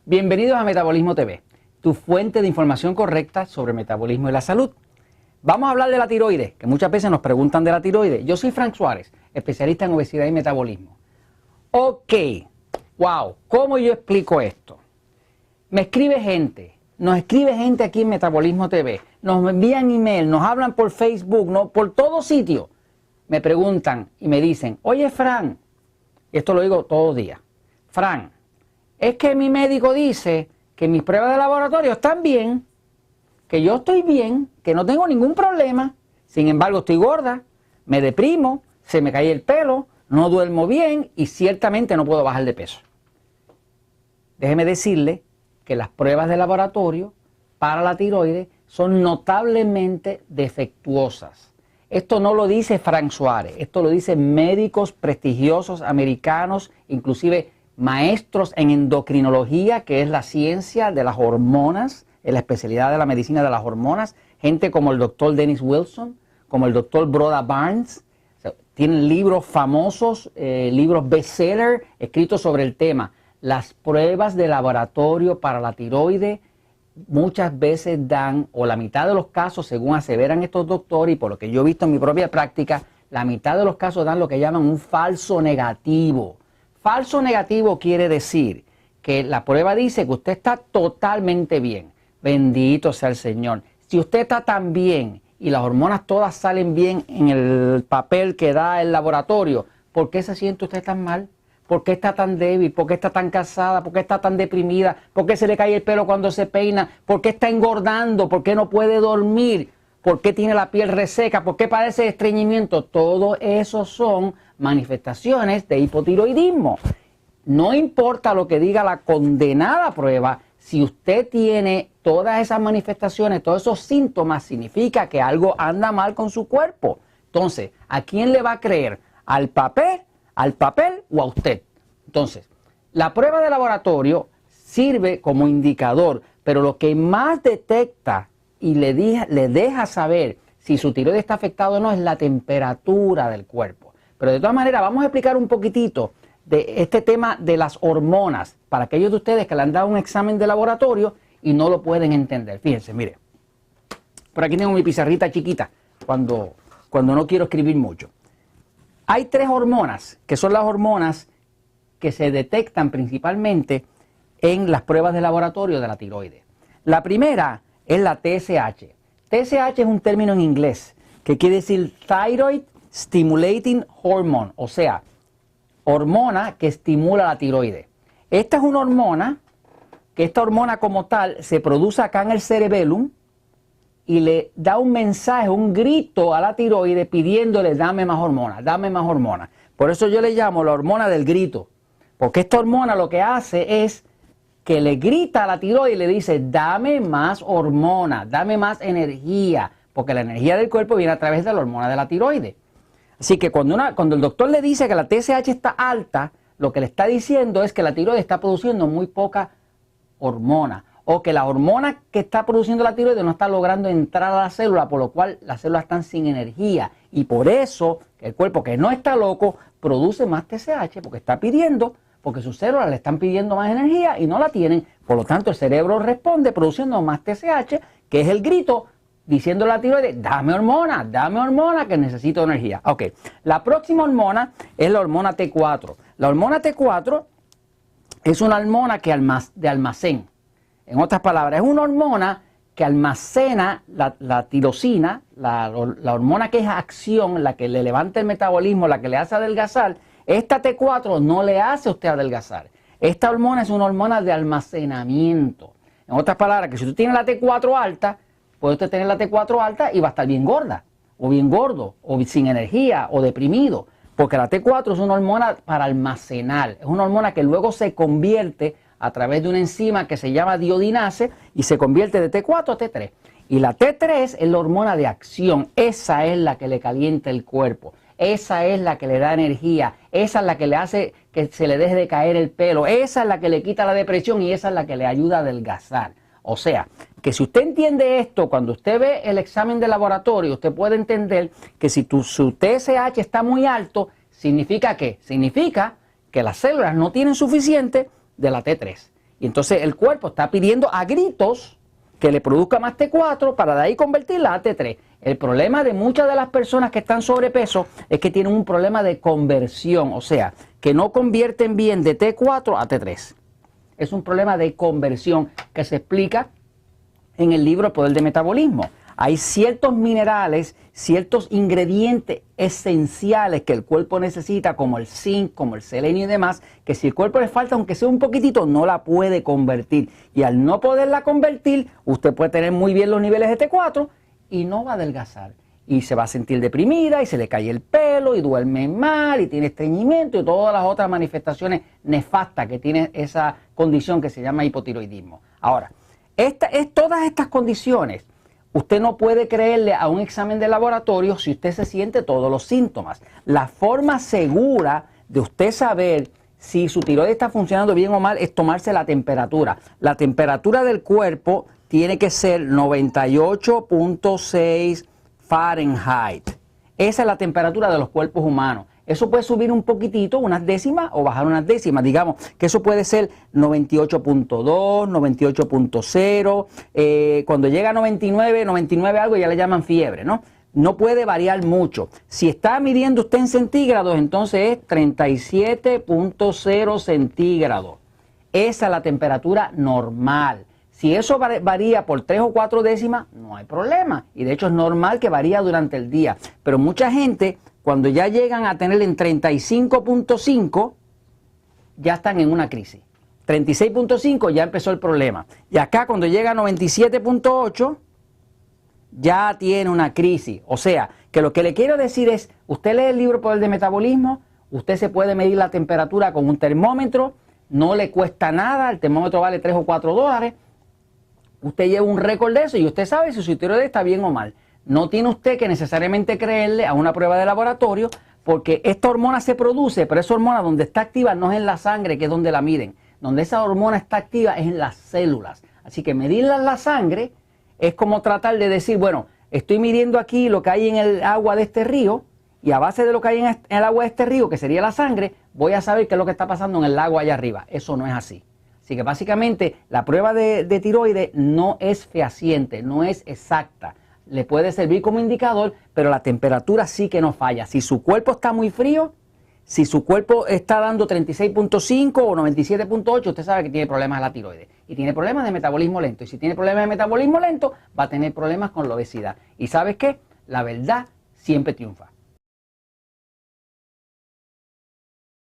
Bienvenidos a Metabolismo TV, tu fuente de información correcta sobre metabolismo y la salud. Vamos a hablar de la tiroides, que muchas veces nos preguntan de la tiroides. Yo soy Frank Suárez, especialista en obesidad y metabolismo. Ok, wow, ¿cómo yo explico esto? Nos escribe gente aquí en Metabolismo TV, nos envían email, nos hablan por Facebook, por todo sitio. Me preguntan y me dicen, oye Frank, y esto lo digo todos los días, Frank, es que mi médico dice que mis pruebas de laboratorio están bien, que yo estoy bien, que no tengo ningún problema, sin embargo estoy gorda, me deprimo, se me cae el pelo, no duermo bien y ciertamente no puedo bajar de peso. Déjeme decirle que las pruebas de laboratorio para la tiroides son notablemente defectuosas. Esto no lo dice Frank Suárez, esto lo dicen médicos prestigiosos americanos, inclusive maestros en endocrinología, que es la ciencia de las hormonas, es la especialidad de la medicina de las hormonas, gente como el doctor Dennis Wilson, como el doctor Broda Barnes, tienen libros famosos, libros bestseller escritos sobre el tema. Las pruebas de laboratorio para la tiroides muchas veces dan, o la mitad de los casos, según aseveran estos doctores, y por lo que yo he visto en mi propia práctica, la mitad de los casos dan lo que llaman un falso negativo. Falso negativo quiere decir que la prueba dice que usted está totalmente bien. Bendito sea el Señor. Si usted está tan bien y las hormonas todas salen bien en el papel que da el laboratorio, ¿por qué se siente usted tan mal? ¿Por qué está tan débil? ¿Por qué está tan cansada? ¿Por qué está tan deprimida? ¿Por qué se le cae el pelo cuando se peina? ¿Por qué está engordando? ¿Por qué no puede dormir? ¿Por qué tiene la piel reseca? ¿Por qué padece estreñimiento? Todo eso son manifestaciones de hipotiroidismo. No importa lo que diga la condenada prueba, si usted tiene todas esas manifestaciones, todos esos síntomas, significa que algo anda mal con su cuerpo. Entonces, ¿a quién le va a creer? ¿Al papel o a usted? Entonces, la prueba de laboratorio sirve como indicador, pero lo que más detecta y le deja saber si su tiroides está afectado o no es la temperatura del cuerpo. Pero de todas maneras, vamos a explicar un poquitito de este tema de las hormonas para aquellos de ustedes que le han dado un examen de laboratorio y no lo pueden entender. Fíjense, mire, por aquí tengo mi pizarrita chiquita cuando no quiero escribir mucho. Hay tres hormonas, que son las hormonas que se detectan principalmente en las pruebas de laboratorio de la tiroides. La primera es la TSH. TSH es un término en inglés que quiere decir Thyroid Stimulating Hormone, o sea, hormona que estimula la tiroides. Esta es una hormona, que esta hormona como tal se produce acá en el cerebellum y le da un mensaje, un grito a la tiroides pidiéndole dame más hormona, dame más hormona. Por eso yo le llamo la hormona del grito, porque esta hormona lo que hace es que le grita a la tiroides y le dice dame más hormona, dame más energía, porque la energía del cuerpo viene a través de la hormona de la tiroides. Así que cuando el doctor le dice que la TSH está alta, lo que le está diciendo es que la tiroides está produciendo muy poca hormona, o que la hormona que está produciendo la tiroides no está logrando entrar a la célula, por lo cual las células están sin energía. Y por eso el cuerpo, que no está loco, produce más TSH, porque está pidiendo, porque sus células le están pidiendo más energía y no la tienen. Por lo tanto, el cerebro responde produciendo más TSH, que es el grito, diciendo a la tiroides, dame hormona, que necesito energía. Ok, la próxima hormona es la hormona T4. La hormona T4 es una hormona de almacén. En otras palabras, es una hormona que almacena la tirosina, la hormona que es acción, la que le levanta el metabolismo, la que le hace adelgazar. Esta T4 no le hace a usted adelgazar. Esta hormona es una hormona de almacenamiento. En otras palabras, que si usted tiene la T4 alta, puede usted tener la T4 alta y va a estar bien gorda, o bien gordo, o sin energía, o deprimido. Porque la T4 es una hormona para almacenar. Es una hormona que luego se convierte a través de una enzima que se llama diodinase y se convierte de T4 a T3. Y la T3 es la hormona de acción. Esa es la que le calienta el cuerpo. Esa es la que le da energía. Esa es la que le hace que se le deje de caer el pelo. Esa es la que le quita la depresión y esa es la que le ayuda a adelgazar. O sea, que si usted entiende esto, cuando usted ve el examen de laboratorio, usted puede entender que si su TSH está muy alto, ¿significa qué? Significa que las células no tienen suficiente de la T3. Y entonces el cuerpo está pidiendo a gritos que le produzca más T4 para de ahí convertirla a T3. El problema de muchas de las personas que están sobrepeso es que tienen un problema de conversión, o sea, que no convierten bien de T4 a T3. Es un problema de conversión que se explica en el libro El Poder del Metabolismo. Hay ciertos minerales, ciertos ingredientes esenciales que el cuerpo necesita, como el zinc, como el selenio y demás, que si el cuerpo le falta, aunque sea un poquitito, no la puede convertir. Y al no poderla convertir, usted puede tener muy bien los niveles de T4 y no va a adelgazar. Y se va a sentir deprimida y se le cae el pelo y duerme mal y tiene estreñimiento y todas las otras manifestaciones nefastas que tiene esa condición que se llama hipotiroidismo. Ahora, todas estas condiciones, usted no puede creerle a un examen de laboratorio si usted se siente todos los síntomas. La forma segura de usted saber si su tiroides está funcionando bien o mal es tomarse la temperatura. La temperatura del cuerpo tiene que ser 98.6 Fahrenheit. Esa es la temperatura de los cuerpos humanos. Eso puede subir un poquitito, unas décimas, o bajar unas décimas. Digamos que eso puede ser 98.2, 98.0. Cuando llega a 99, 99 algo ya le llaman fiebre, ¿no? No puede variar mucho. Si está midiendo usted en centígrados, entonces es 37.0 centígrados. Esa es la temperatura normal. Si eso varía por 3 o 4 décimas, no hay problema. Y de hecho es normal que varía durante el día. Pero mucha gente, cuando ya llegan a tener en 35.5, ya están en una crisis. 36.5 ya empezó el problema. Y acá cuando llega a 97.8, ya tiene una crisis. O sea, que lo que le quiero decir es, usted lee el libro Poder del Metabolismo, usted se puede medir la temperatura con un termómetro, no le cuesta nada, el termómetro vale 3 o 4 dólares. Usted lleva un récord de eso y usted sabe si su tiroides está bien o mal. No tiene usted que necesariamente creerle a una prueba de laboratorio, porque esta hormona se produce, pero esa hormona donde está activa no es en la sangre, que es donde la miden. Donde esa hormona está activa es en las células. Así que medirla en la sangre es como tratar de decir, bueno, estoy midiendo aquí lo que hay en el agua de este río y a base de lo que hay en el agua de este río, que sería la sangre, voy a saber qué es lo que está pasando en el lago allá arriba. Eso no es así. Así que básicamente la prueba de tiroides no es fehaciente, no es exacta. Le puede servir como indicador, pero la temperatura sí que no falla. Si su cuerpo está muy frío, si su cuerpo está dando 36.5 o 97.8, usted sabe que tiene problemas de la tiroides. Y tiene problemas de metabolismo lento. Y si tiene problemas de metabolismo lento, va a tener problemas con la obesidad. ¿Y sabes qué? La verdad siempre triunfa.